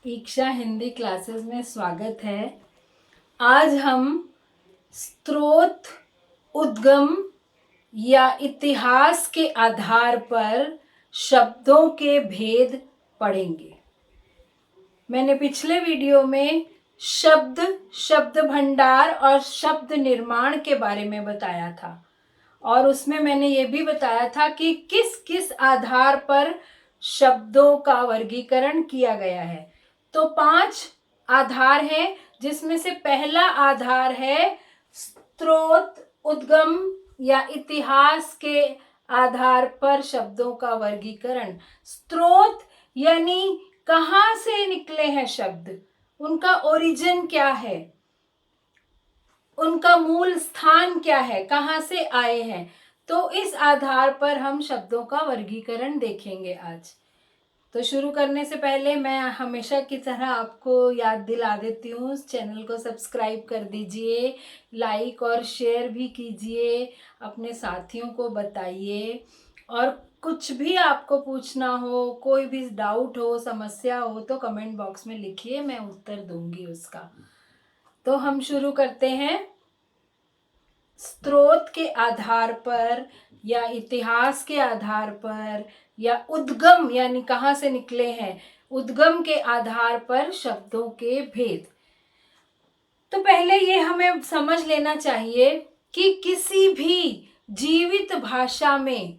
ईक्षा Hindi classes में स्वागत है। आज हम स्रोत, उद्गम या इतिहास के आधार पर शब्दों के भेद पढ़ेंगे। मैंने पिछले वीडियो में शब्द भंडार और शब्द निर्माण के बारे में बताया था और उसमें मैंने ये भी बताया था कि किस किस आधार पर शब्दों का वर्गीकरण किया गया है। तो 5 आधार हैं, जिसमें से पहला आधार है स्रोत, उद्गम या इतिहास के आधार पर शब्दों का वर्गीकरण। स्रोत यानी कहाँ से निकले हैं शब्द, उनका ओरिजिन क्या है, उनका मूल स्थान क्या है, कहाँ से आए हैं। तो इस आधार पर हम शब्दों का वर्गीकरण देखेंगे आज। तो शुरू करने से पहले मैं हमेशा की तरह आपको याद दिला देती हूँ, चैनल को सब्सक्राइब कर दीजिए, लाइक और शेयर भी कीजिए, अपने साथियों को बताइए और कुछ भी आपको पूछना हो, कोई भी डाउट हो, समस्या हो तो कमेंट बॉक्स में लिखिए, मैं उत्तर दूंगी उसका। तो हम शुरू करते हैं। स्रोत के आधार पर या इतिहास के आधार पर या उद्गम यानी कहाँ से निकले हैं, उद्गम के आधार पर शब्दों के भेद। तो पहले ये हमें समझ लेना चाहिए कि किसी भी जीवित भाषा में,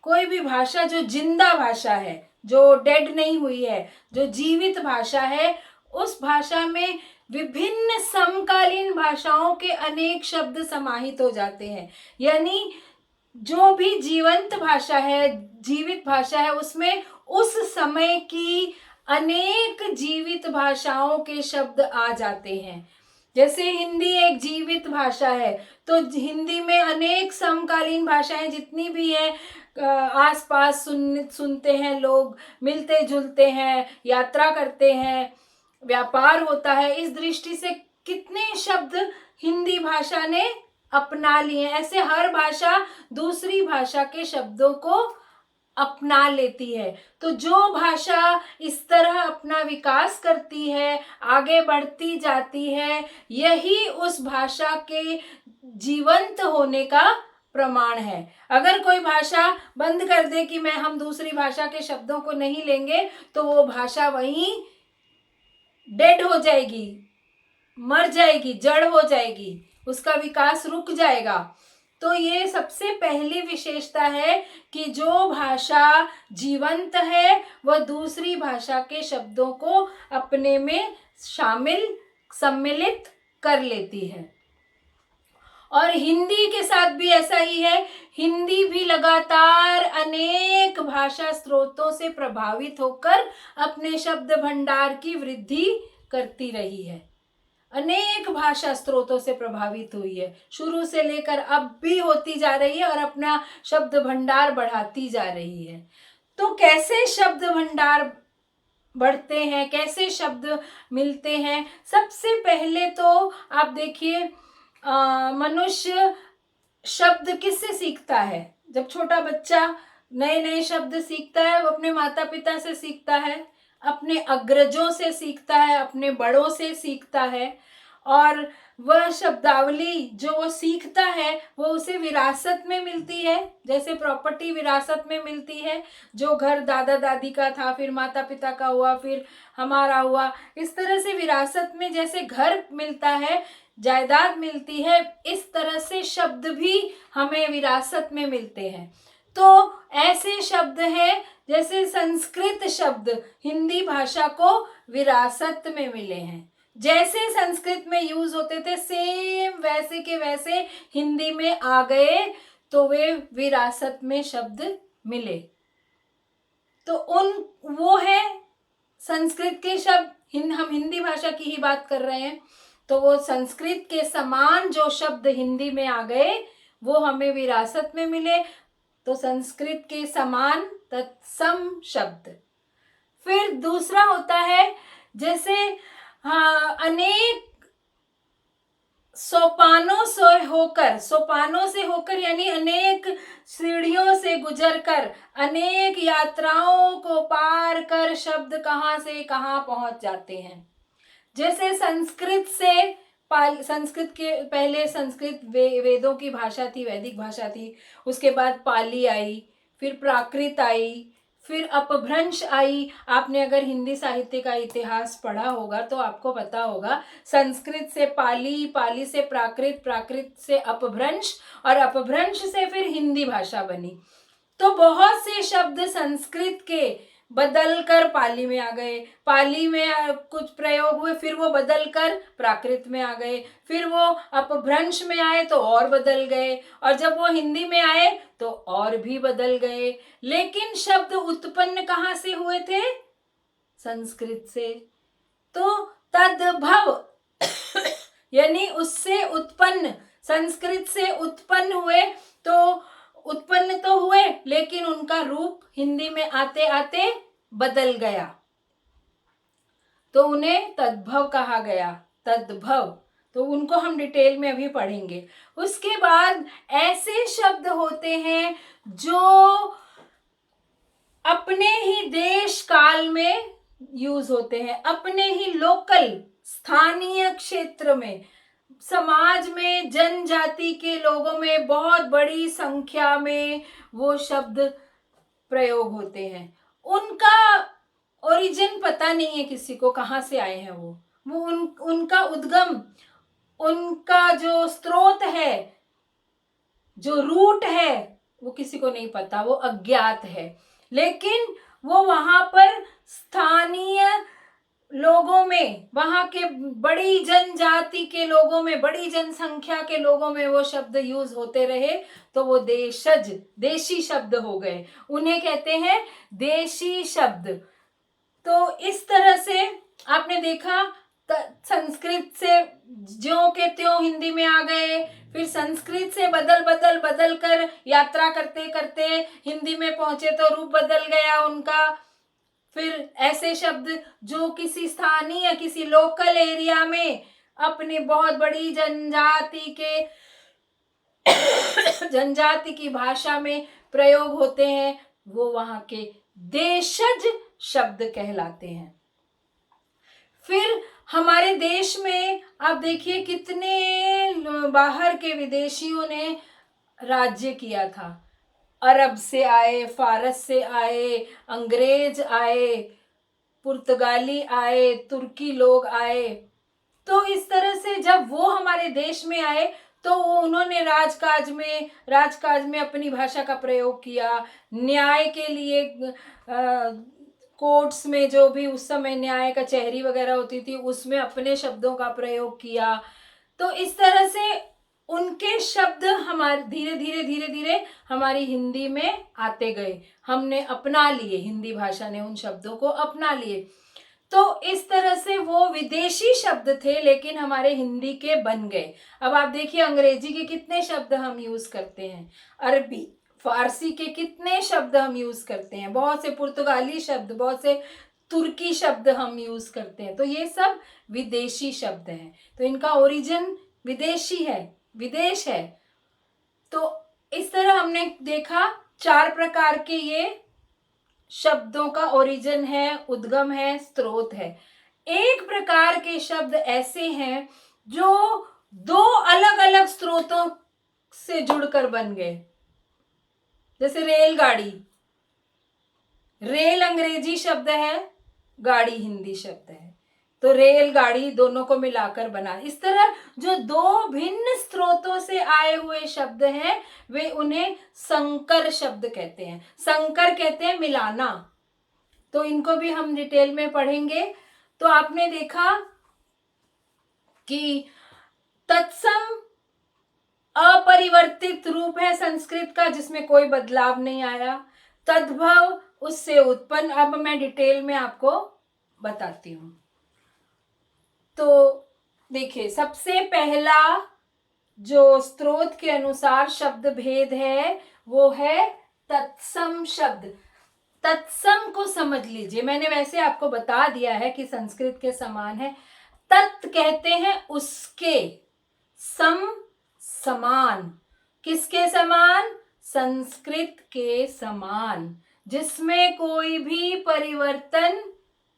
कोई भी भाषा जो जिंदा भाषा है, जो डेड नहीं हुई है, जो जीवित भाषा है, उस भाषा में विभिन्न समकालीन भाषाओं के अनेक शब्द समाहित हो जाते हैं। यानी जो भी जीवंत भाषा है, जीवित भाषा है, उसमें उस समय की अनेक जीवित भाषाओं के शब्द आ जाते हैं। जैसे हिंदी एक जीवित भाषा है, तो हिंदी में अनेक समकालीन भाषाएं जितनी भी है, आसपास सुनते हैं लोग, मिलते जुलते हैं, यात्रा करते हैं, व्यापार होता है। इस दृष्टि से कितने शब्द हिंदी भाषा ने अपना लिए। ऐसे हर भाषा दूसरी भाषा के शब्दों को अपना लेती है। तो जो भाषा इस तरह अपना विकास करती है, आगे बढ़ती जाती है, यही उस भाषा के जीवंत होने का प्रमाण है। अगर कोई भाषा बंद कर दे कि हम दूसरी भाषा के शब्दों को नहीं लेंगे, तो वो भाषा वहीं डेड हो जाएगी, मर जाएगी, जड़ हो जाएगी, उसका विकास रुक जाएगा। तो ये सबसे पहली विशेषता है कि जो भाषा जीवंत है वह दूसरी भाषा के शब्दों को अपने में सम्मिलित कर लेती है। और हिंदी के साथ भी ऐसा ही है। हिंदी भी लगातार अनेक भाषा स्रोतों से प्रभावित होकर अपने शब्द भंडार की वृद्धि करती रही है। अनेक भाषा स्रोतों से प्रभावित हुई है, शुरू से लेकर अब भी होती जा रही है और अपना शब्द भंडार बढ़ाती जा रही है। तो कैसे शब्द भंडार बढ़ते हैं, कैसे शब्द मिलते हैं? सबसे पहले तो आप देखिए, मनुष्य शब्द किससे सीखता है? जब छोटा बच्चा नए नए शब्द सीखता है, वो अपने माता पिता से सीखता है, अपने अग्रजों से सीखता है, अपने बड़ों से सीखता है। और वह शब्दावली जो वो सीखता है वो उसे विरासत में मिलती है। जैसे प्रॉपर्टी विरासत में मिलती है, जो घर दादा दादी का था, फिर माता पिता का हुआ, फिर हमारा हुआ। इस तरह से विरासत में जैसे घर मिलता है, जायदाद मिलती है, इस तरह से शब्द भी हमें विरासत में मिलते हैं। तो ऐसे शब्द हैं, जैसे संस्कृत शब्द हिंदी भाषा को विरासत में मिले हैं। जैसे संस्कृत में यूज होते थे, सेम वैसे के वैसे हिंदी में आ गए, तो वे विरासत में शब्द मिले। तो वो है संस्कृत के शब्द। हम हिंदी भाषा की ही बात कर रहे हैं, तो वो संस्कृत के समान जो शब्द हिंदी में आ गए वो हमें विरासत में मिले। तो संस्कृत के समान तत्सम शब्द। फिर दूसरा होता है, जैसे अनेक सोपानों से होकर यानी अनेक सीढ़ियों से गुजरकर, अनेक यात्राओं को पार कर शब्द कहाँ से कहाँ पहुंच जाते हैं। जैसे संस्कृत के पहले संस्कृत वेदों की भाषा थी, वैदिक भाषा थी। उसके बाद पाली आई, फिर प्राकृत आई, फिर अपभ्रंश आई। आपने अगर हिंदी साहित्य का इतिहास पढ़ा होगा तो आपको पता होगा, संस्कृत से पाली, पाली से प्राकृत, प्राकृत से अपभ्रंश और अपभ्रंश से फिर हिंदी भाषा बनी। तो बहुत से शब्द संस्कृत के बदल कर पाली में आ गए, पाली में कुछ प्रयोग हुए, फिर वो बदल कर प्राकृत में आ गए, फिर वो अपभ्रंश में आए तो और बदल गए, और जब वो हिंदी में आए तो और भी बदल गए। लेकिन शब्द उत्पन्न कहाँ से हुए थे? संस्कृत से। तो तद्भव यानी उससे उत्पन्न, संस्कृत से उत्पन्न हुए, तो उत्पन्न तो हुए लेकिन उनका रूप हिंदी में आते आते बदल गया, तो उन्हें तद्भव कहा गया। तद्भव, तो उनको हम डिटेल में अभी पढ़ेंगे। उसके बाद ऐसे शब्द होते हैं जो अपने ही देश काल में यूज होते हैं, अपने ही लोकल स्थानीय क्षेत्र में, समाज में, जनजाति के लोगों में बहुत बड़ी संख्या में वो शब्द प्रयोग होते हैं। उनका ओरिजिन पता नहीं है किसी को, कहाँ से आए हैं वो उनका उद्गम, उनका जो स्रोत है, जो रूट है, वो किसी को नहीं पता, वो अज्ञात है। लेकिन वो वहां पर स्थानीय लोगों में, वहां के बड़ी जनजाति के लोगों में, बड़ी जनसंख्या के लोगों में वो शब्द यूज होते रहे, तो वो देशी शब्द हो गए। उन्हें कहते हैं देशी शब्द। तो इस तरह से आपने देखा, संस्कृत से ज्यों के त्यों हिंदी में आ गए, फिर संस्कृत से बदल कर यात्रा करते करते हिंदी में पहुंचे तो रूप बदल गया उनका। फिर ऐसे शब्द जो किसी स्थानीय, किसी लोकल एरिया में अपनी बहुत बड़ी जनजाति की भाषा में प्रयोग होते हैं, वो वहां के देशज शब्द कहलाते हैं। फिर हमारे देश में आप देखिए कितने बाहर के विदेशियों ने राज्य किया था। अरब से आए, फारस से आए, अंग्रेज आए, पुर्तगाली आए, तुर्की लोग आए। तो इस तरह से जब वो हमारे देश में आए तो उन्होंने राजकाज में अपनी भाषा का प्रयोग किया। न्याय के लिए कोर्ट्स में जो भी उस समय न्याय कचहरी वगैरह होती थी, उसमें अपने शब्दों का प्रयोग किया। तो इस तरह से उनके शब्द हमारे धीरे धीरे हमारी हिंदी में आते गए, हमने अपना लिए, हिंदी भाषा ने उन शब्दों को अपना लिए। तो इस तरह से वो विदेशी शब्द थे लेकिन हमारे हिंदी के बन गए। अब आप देखिए अंग्रेजी के कितने शब्द हम यूज करते हैं, अरबी, फारसी के कितने शब्द हम यूज करते हैं, बहुत से पुर्तगाली शब्द, बहुत से तुर्की शब्द हम यूज करते हैं। तो ये सब विदेशी शब्द हैं, तो इनका ओरिजिन विदेशी है, विदेश है। तो इस तरह हमने देखा 4 प्रकार के ये शब्दों का ओरिजिन है, उद्गम है, स्रोत है। एक प्रकार के शब्द ऐसे हैं जो 2 अलग अलग स्रोतों से जुड़कर बन गए। जैसे रेलगाड़ी, रेल अंग्रेजी शब्द है, गाड़ी हिंदी शब्द है, तो रेलगाड़ी दोनों को मिलाकर बना। इस तरह जो 2 भिन्न स्रोतों से आए हुए शब्द हैं वे उन्हें संकर शब्द कहते हैं। संकर कहते हैं मिलाना। तो इनको भी हम डिटेल में पढ़ेंगे। तो आपने देखा कि तत्सम अपरिवर्तित रूप है संस्कृत का, जिसमें कोई बदलाव नहीं आया। तद्भव उससे उत्पन्न, अब मैं डिटेल में आपको बताती हूं। तो देखिए, सबसे पहला जो स्रोत के अनुसार शब्द भेद है वो है तत्सम शब्द। तत्सम को समझ लीजिए, मैंने वैसे आपको बता दिया है कि संस्कृत के समान है। तत् कहते हैं उसके, सम समान, किसके समान? संस्कृत के समान, जिसमें कोई भी परिवर्तन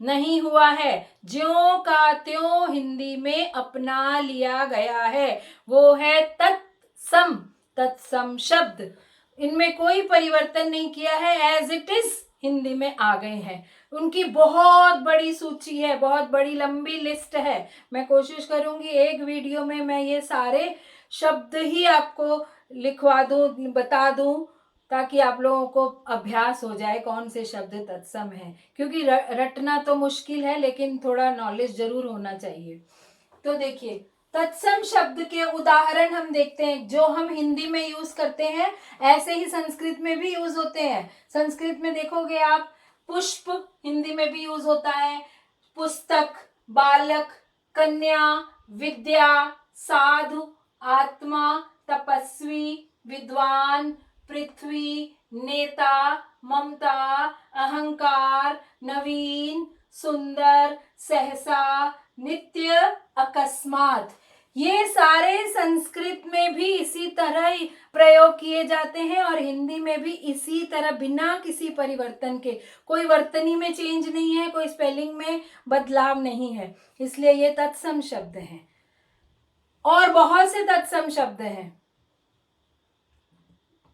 नहीं हुआ है, ज्यों का त्यों हिंदी में अपना लिया गया है, वो है तत्सम। तत्सम शब्द, इनमें कोई परिवर्तन नहीं किया है, एज इट इज हिंदी में आ गए हैं। उनकी बहुत बड़ी सूची है, बहुत बड़ी लंबी लिस्ट है। मैं कोशिश करूंगी एक वीडियो में मैं ये सारे शब्द ही आपको लिखवा दूं, बता दूं, ताकि आप लोगों को अभ्यास हो जाए कौन से शब्द तत्सम है, क्योंकि रटना तो मुश्किल है, लेकिन थोड़ा नॉलेज जरूर होना चाहिए। तो देखिए, तत्सम शब्द के उदाहरण हम देखते हैं, जो हम हिंदी में यूज करते हैं ऐसे ही संस्कृत में भी यूज होते हैं। संस्कृत में देखोगे आप, पुष्प हिंदी में भी यूज होता है, पुस्तक, बालक, कन्या, विद्या, साधु, आत्मा, तपस्वी, विद्वान, पृथ्वी, नेता, ममता, अहंकार, नवीन, सुंदर, सहसा, नित्य, अकस्मात, ये सारे संस्कृत में भी इसी तरह ही प्रयोग किए जाते हैं और हिंदी में भी इसी तरह, बिना किसी परिवर्तन के। कोई वर्तनी में चेंज नहीं है, कोई स्पेलिंग में बदलाव नहीं है, इसलिए ये तत्सम शब्द हैं। और बहुत से तत्सम शब्द हैं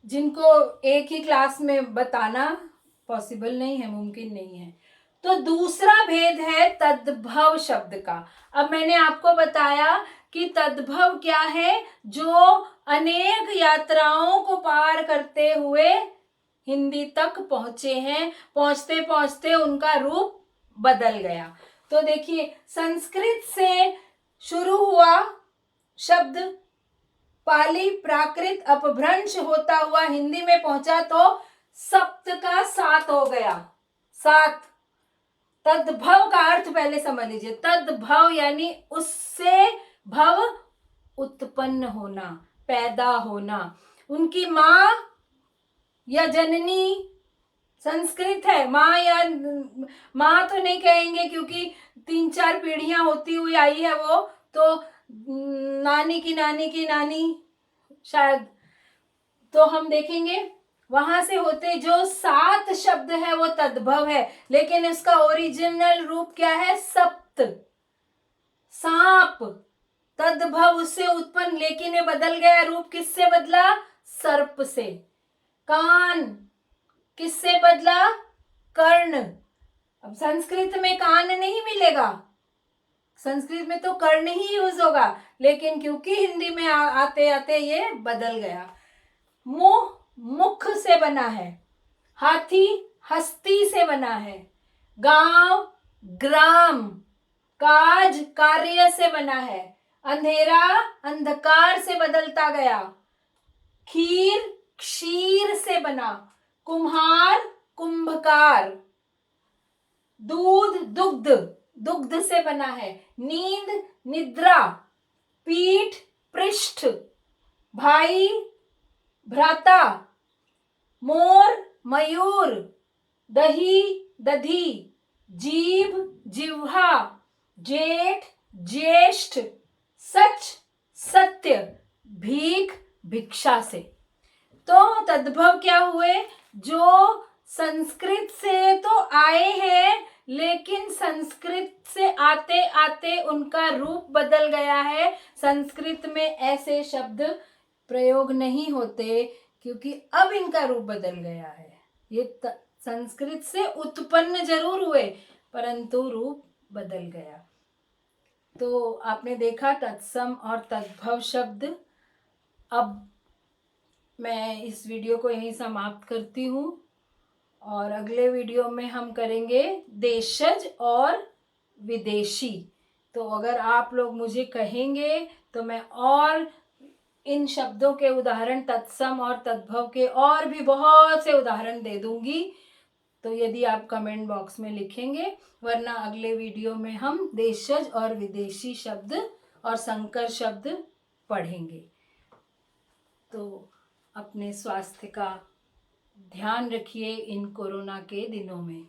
जिनको एक ही क्लास में बताना पॉसिबल नहीं है, मुमकिन नहीं है। तो दूसरा भेद है तद्भव शब्द का। अब मैंने आपको बताया कि तद्भव क्या है, जो अनेक यात्राओं को पार करते हुए हिंदी तक पहुंचे हैं, पहुंचते पहुंचते उनका रूप बदल गया। तो देखिए, संस्कृत से शुरू हुआ शब्द पाली प्राकृत अपभ्रंश होता हुआ हिंदी में पहुंचा तो सप्त का सात हो गया। सात। तद्भव का अर्थ पहले समझ लीजिए। तद्भव यानी उससे भव, उत्पन्न होना, पैदा होना। उनकी माँ या जननी संस्कृत है, माँ या माँ तो नहीं कहेंगे क्योंकि 3-4 पीढ़ियां होती हुई आई है वो, तो नानी की नानी की नानी शायद। तो हम देखेंगे वहां से होते जो 7 शब्द है वो तद्भव है, लेकिन इसका ओरिजिनल रूप क्या है? सप्त। सांप तद्भव, उससे उत्पन्न, लेकिन ये बदल गया रूप। किससे बदला? सर्प से। कान किससे बदला? कर्ण। अब संस्कृत में कान नहीं मिलेगा, संस्कृत में तो कर्ण ही यूज होगा, लेकिन क्योंकि हिंदी में आते आते ये बदल गया। मुंह मुख से बना है, हाथी हस्ती से बना है, गांव ग्राम, काज कार्य से बना है, अंधेरा अंधकार से बदलता गया, खीर क्षीर से बना, कुम्हार कुंभकार, दूध दुग्ध दुग्ध से बना है, नींद निद्रा, पीठ पृष्ठ, भाई भ्राता, मोर मयूर, दही दधी, जीभ जिह्वा, जेठ ज्येष्ठ, सच सत्य, भीख भिक्षा से। तो तद्भव क्या हुए? जो संस्कृत से तो आए हैं, लेकिन संस्कृत से आते आते उनका रूप बदल गया है। संस्कृत में ऐसे शब्द प्रयोग नहीं होते क्योंकि अब इनका रूप बदल गया है। ये संस्कृत से उत्पन्न जरूर हुए, परंतु रूप बदल गया। तो आपने देखा तत्सम और तद्भव शब्द। अब मैं इस वीडियो को यहीं समाप्त करती हूँ और अगले वीडियो में हम करेंगे देशज और विदेशी। तो अगर आप लोग मुझे कहेंगे तो मैं और इन शब्दों के उदाहरण, तत्सम और तद्भव के और भी बहुत से उदाहरण दे दूंगी, तो यदि आप कमेंट बॉक्स में लिखेंगे। वरना अगले वीडियो में हम देशज और विदेशी शब्द और संकर शब्द पढ़ेंगे। तो अपने स्वास्थ्य का ध्यान रखिए इन कोरोना के दिनों में।